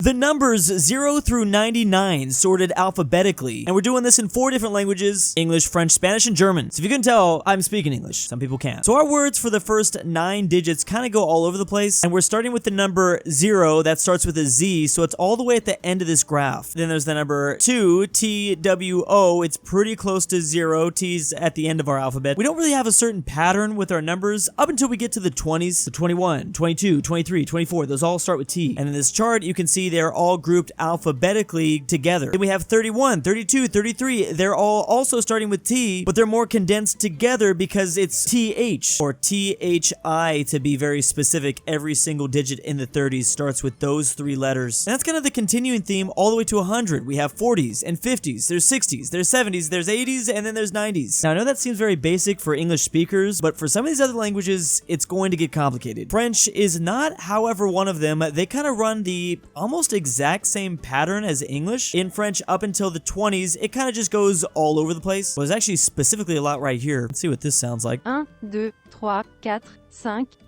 The numbers 0 through 99 sorted alphabetically, and we're doing this in 4 different languages: English, French, Spanish, and German. So if you can tell, I'm speaking English. Some people can't. So our words for the first 9 digits kind of go all over the place, and we're starting with the number 0 that starts with a Z, so it's all the way at the end of this graph. Then there's the number 2, TWO. It's pretty close to 0. T's at the end of our alphabet. We don't really have a certain pattern with our numbers up until we get to the 20s. So 21, 22, 23, 24, those all start with T. And in this chart, you can see they're all grouped alphabetically together. Then we have 31, 32, 33. They're all also starting with T, but they're more condensed together because it's TH or THI to be very specific. Every single digit in the 30s starts with those 3 letters. And that's kind of the continuing theme all the way to 100. We have 40s and 50s, there's 60s, there's 70s, there's 80s, and then there's 90s. Now I know that seems very basic for English speakers, but for some of these other languages, it's going to get complicated. French is not, however, one of them. They kind of run the almost exact same pattern as English. In French, up until the 20s, it kind of just goes all over the place. Well, there's actually specifically a lot right here. Let's see what this sounds like. 1, 2, 3, 4, 5,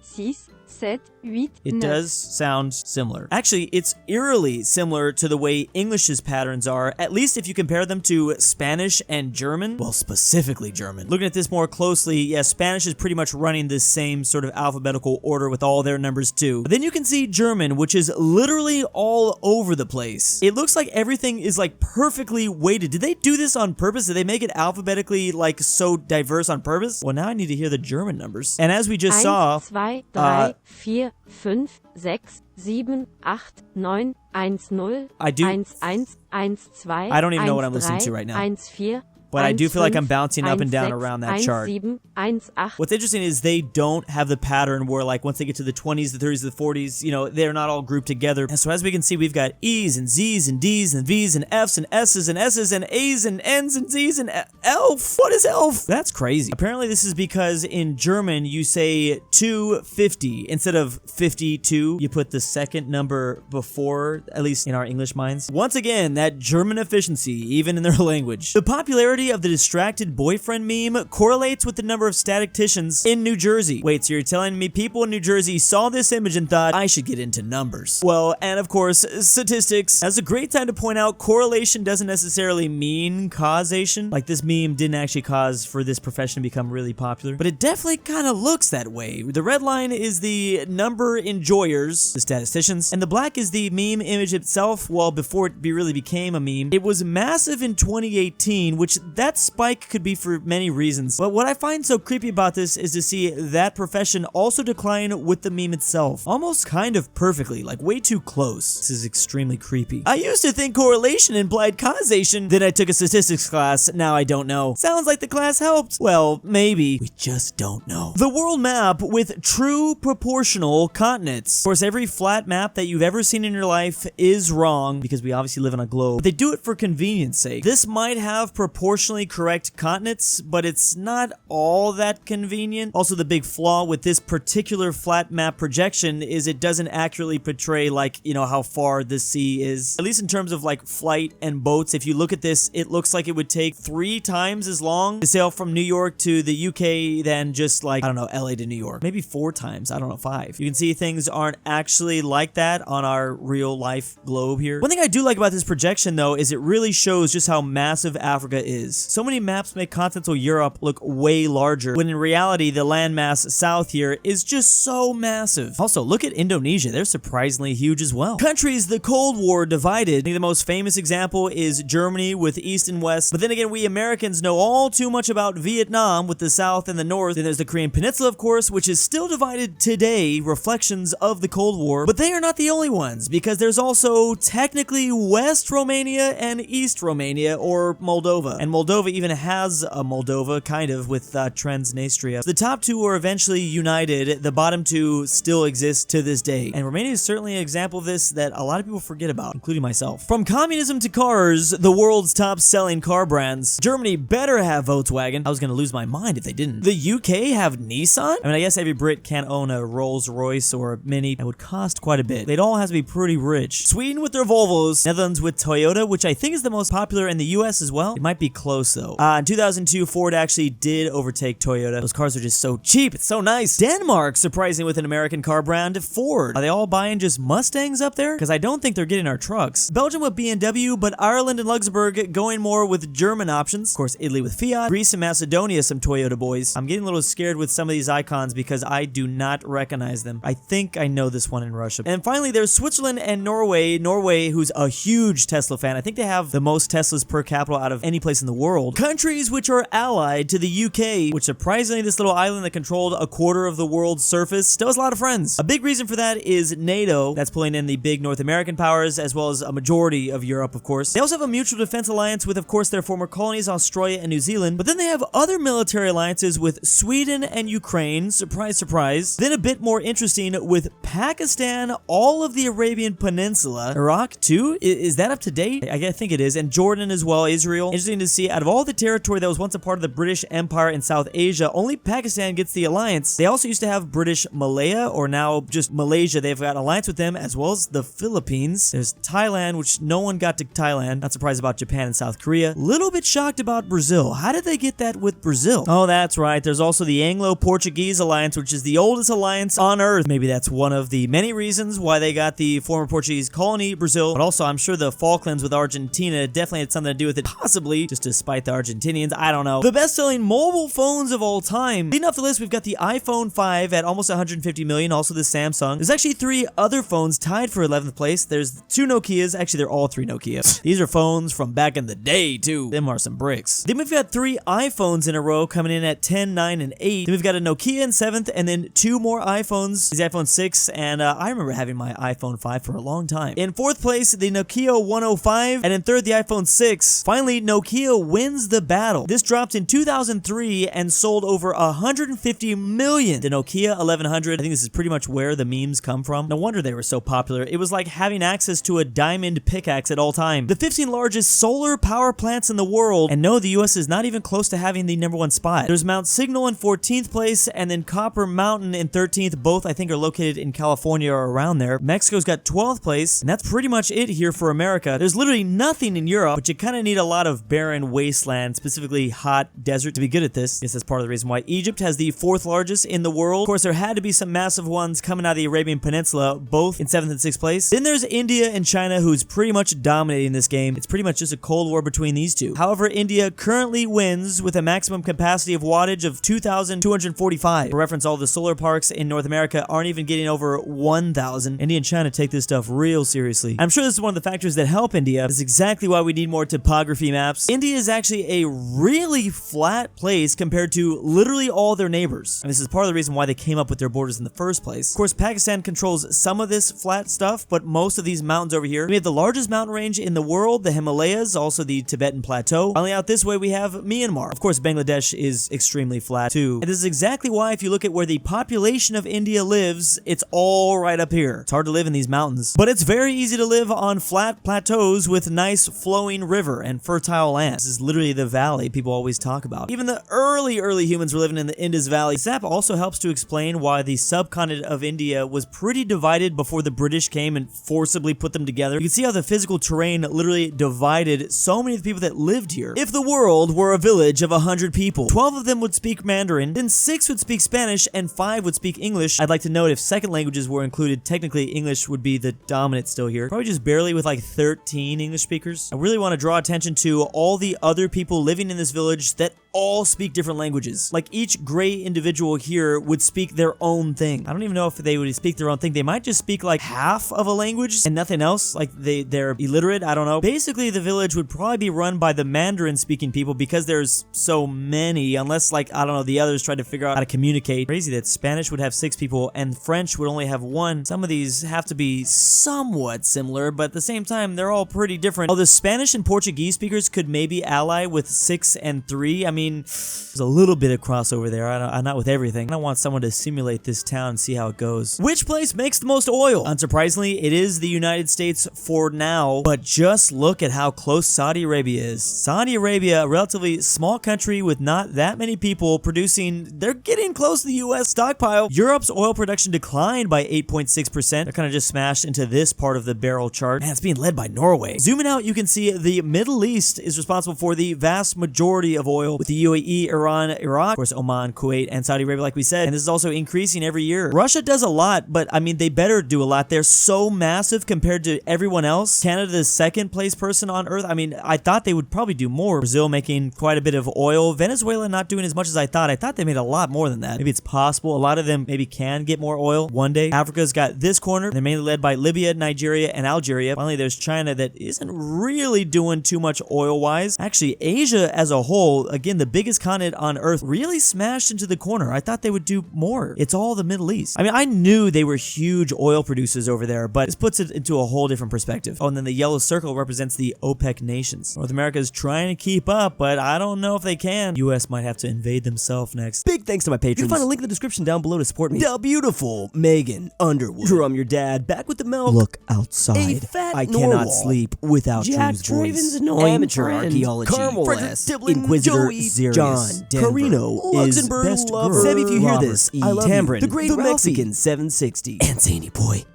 6, 7, 8, It 9. does sound similar. Actually, it's eerily similar to the way English's patterns are, at least if you compare them to Spanish and German. Well, specifically German. Looking at this more closely, yeah, Spanish is pretty much running the same sort of alphabetical order with all their numbers too. But then you can see German, which is literally all over the place. It looks like everything is like perfectly weighted. Did they do this on purpose? Did they make it alphabetically like so diverse on purpose? Well, now I need to hear the German numbers. And as we just saw, 1, 2, 3, 4, 5, 6, 7, 8, 9, 1, 0, I do- 1, 1, 1, 2, I don't even know what I'm 1, listening 3, to right now. 1, 4, but I do feel like I'm 5, bouncing up and 1, down 6, around that 1, chart. 7, 1, 8. What's interesting is they don't have the pattern where, like, once they get to the 20s, the 30s, the 40s, you know, they're not all grouped together. And so as we can see, we've got E's and Z's and D's and V's and F's and S's and S's and A's and N's and Z's and elf. What is elf? That's crazy. Apparently this is because in German you say 250 instead of 52. You put the second number before, at least in our English minds. Once again, that German efficiency, even in their language. The popularity of the distracted boyfriend meme correlates with the number of statisticians in New Jersey. Wait, so you're telling me people in New Jersey saw this image and thought, I should get into numbers? Well, and of course, statistics. That's a great time to point out correlation doesn't necessarily mean causation. Like, this meme didn't actually cause for this profession to become really popular, but it definitely kind of looks that way. The red line is the number enjoyers, the statisticians, and the black is the meme image itself. Well, before it really became a meme, it was massive in 2018, which that spike could be for many reasons. But what I find so creepy about this is to see that profession also decline with the meme itself. Almost kind of perfectly, like way too close. This is extremely creepy. I used to think correlation implied causation. Then I took a statistics class. Now I don't know. Sounds like the class helped. Well, maybe. We just don't know. The world map with true proportional continents. Of course, every flat map that you've ever seen in your life is wrong because we obviously live on a globe. But they do it for convenience sake. This might have proportionally correct continents, but it's not all that convenient. Also, the big flaw with this particular flat map projection is it doesn't accurately portray, like, you know, how far the sea is. At least in terms of like flight and boats. If you look at this, it looks like it would take 3 times as long to sail from New York to the UK than just like, I don't know, LA to New York. Maybe 4 times, I don't know, 5. You can see things aren't actually like that on our real life globe here. One thing I do like about this projection though is it really shows just how massive Africa is. So many maps make continental Europe look way larger, when in reality the landmass south here is just so massive. Also, look at Indonesia. They're surprisingly huge as well. Countries the Cold War divided. I think the most famous example is Germany with East and West, but then again, we Americans know all too much about Vietnam with the South and the North. Then there's the Korean Peninsula, of course, which is still divided today, reflections of the Cold War, but they are not the only ones, because there's also technically West Romania and East Romania, or Moldova. And Moldova even has a Moldova, kind of, with Transnistria. The top 2 were eventually united. The bottom 2 still exist to this day. And Romania is certainly an example of this that a lot of people forget about, including myself. From communism to cars, the world's top selling car brands. Germany better have Volkswagen. I was gonna lose my mind if they didn't. The UK have Nissan? I mean, I guess every Brit can't own a Rolls Royce or a Mini. It would cost quite a bit. They'd all have to be pretty rich. Sweden with their Volvos. Netherlands with Toyota, which I think is the most popular in the US as well. It might be close though. In 2002, Ford actually did overtake Toyota. Those cars are just so cheap. It's so nice. Denmark, surprising with an American car brand, Ford. Are they all buying just Mustangs up there? Because I don't think they're getting our trucks. Belgium with BMW, but Ireland and Luxembourg going more with German options. Of course, Italy with Fiat. Greece and Macedonia, some Toyota boys. I'm getting a little scared with some of these icons because I do not recognize them. I think I know this one in Russia. And finally, there's Switzerland and Norway. Norway, who's a huge Tesla fan. I think they have the most Teslas per capita out of any place in the world. Countries which are allied to the UK, which surprisingly this little island that controlled a quarter of the world's surface still has a lot of friends. A big reason for that is NATO. That's pulling in the big North American powers as well as a majority of Europe, of course. They also have a mutual defense alliance with, of course, their former colonies, Australia and New Zealand. But then they have other military alliances with Sweden and Ukraine. Surprise, surprise. Then a bit more interesting with Pakistan, all of the Arabian Peninsula, Iraq too. Is that up to date? I think it is. And Jordan as well, Israel. Interesting to see, out of all the territory that was once a part of the British Empire in South Asia, only Pakistan gets the alliance. They also used to have British Malaya, or now just Malaysia. They've got an alliance with them, as well as the Philippines. There's Thailand, which no one got to Thailand. Not surprised about Japan and South Korea. Little bit shocked about Brazil. How did they get that with Brazil? Oh, that's right. There's also the Anglo-Portuguese alliance, which is the oldest alliance on Earth. Maybe that's one of the many reasons why they got the former Portuguese colony, Brazil. But also, I'm sure the Falklands with Argentina definitely had something to do with it. Possibly just to spite the Argentinians. I don't know. The best-selling mobile phones of all time. Leading off the list, we've got the iPhone 5 at almost 150 million. Also the Samsung. There's actually 3 other phones tied for 11th place. There's 2 Nokias. Actually, they're all 3 Nokia. These are phones from back in the day, too. Them are some bricks. Then we've got 3 iPhones in a row coming in at 10, 9, and 8. Then we've got a Nokia in 7th, and then 2 more iPhones. These iPhone 6, and I remember having my iPhone 5 for a long time. In 4th place, the Nokia 105, and in 3rd, the iPhone 6. Finally, Nokia wins the battle. This dropped in 2003 and sold over 150 million. The Nokia 1100, I think this is pretty much where the memes come from. No wonder they were so popular. It was like having access to a diamond pickaxe at all time. The 15 largest solar power plants in the world, and no, the US is not even close to having the #1 spot. There's Mount Signal in 14th place, and then Copper Mountain in 13th. Both, I think, are located in California or around there. Mexico's got 12th place, and that's pretty much it here for America. There's literally nothing in Europe, but you kind of need a lot of barren wasteland, specifically hot desert, to be good at this. I guess that's part of the reason why Egypt has the 4th largest in the world. Of course, there had to be some massive ones coming out of the Arabian Peninsula, both in 7th and 6th place. Then there's India and China, who's pretty much dominating this game. It's pretty much just a cold war between these two. However, India currently wins with a maximum capacity of wattage of 2,245. For reference, all the solar parks in North America aren't even getting over 1,000. India and China take this stuff real seriously. I'm sure this is one of the factors that help India. This is exactly why we need more topography maps. India is actually a really flat place compared to literally all their neighbors. And this is part of the reason why they came up with their borders in the first place. Of course, Pakistan controls some of this flat stuff, but most of these mountains over here. We have the largest mountain range in the world, the Himalayas, also the Tibetan Plateau. Finally, out this way, we have Myanmar. Of course, Bangladesh is extremely flat too. And this is exactly why, if you look at where the population of India lives, it's all right up here. It's hard to live in these mountains, but it's very easy to live on flat plateaus with nice flowing river and fertile land. This is literally the valley people always talk about. Even the early humans were living in the Indus Valley. This map also helps to explain why the subcontinent of India was pretty divided before the British came and forcibly put them together. You can see how the physical terrain literally divided so many of the people that lived here. If the world were a village of 100 people, 12 of them would speak Mandarin, then 6 would speak Spanish, and 5 would speak English. I'd like to note, if second languages were included, technically English would be the dominant still here. Probably just barely, with like 13 English speakers. I really want to draw attention to all the other people living in this village that all speak different languages. Like, each gray individual here would speak their own thing. I don't even know if they would speak their own thing. They might just speak like half of a language and nothing else. Like, they're illiterate. I don't know. Basically, the village would probably be run by the Mandarin speaking people because there's so many, unless, like, I don't know, the others tried to figure out how to communicate. Crazy that Spanish would have 6 people and French would only have 1. Some of these have to be somewhat similar, but at the same time, they're all pretty different. Oh, the Spanish and Portuguese speakers could maybe ally with 6 and 3. I mean, mean, there's a little bit of crossover there. I'm not with everything. I want someone to simulate this town and see how it goes. Which place makes the most oil? Unsurprisingly, it is the United States for now, but just look at how close Saudi Arabia is. Saudi Arabia, a relatively small country with not that many people producing, they're getting close to the US stockpile. Europe's oil production declined by 8.6%. They're kind of just smashed into this part of the barrel chart. Man, it's being led by Norway. Zooming out, you can see the Middle East is responsible for the vast majority of oil, with the UAE, Iran, Iraq, of course, Oman, Kuwait, and Saudi Arabia, like we said. And this is also increasing every year. Russia does a lot, but I mean, they better do a lot. They're so massive compared to everyone else. Canada's second place person on earth. I mean, I thought they would probably do more. Brazil making quite a bit of oil. Venezuela not doing as much as I thought. I thought they made a lot more than that. Maybe it's possible. A lot of them maybe can get more oil one day. Africa's got this corner. They're mainly led by Libya, Nigeria, and Algeria. Finally, there's China that isn't really doing too much oil-wise. Actually, Asia as a whole, again, the biggest continent on earth, really smashed into the corner. I thought they would do more. It's all the Middle East. I mean, I knew they were huge oil producers over there, but this puts it into a whole different perspective. Oh, and then the yellow circle represents the OPEC nations. North America is trying to keep up, but I don't know if they can. US might have to invade themselves next. Big thanks to my patrons. You can find a link in the description down below to support me. DaBeautiful-MEGAN-Underwood. Drew, I'm your dad. Back with the milk. Look outside. I cannot sleep without Jack Drew's voice. Traven's annoying Amateur friend. archaeology. Carmel Fredrik Tibblin, InquisitorXarius. JohnDenver. KirinoIsBestGirl. Sebby, if you hear this, I love Tambre. you. The great the Ralphie. Mexican 760. And ZaneyBoi.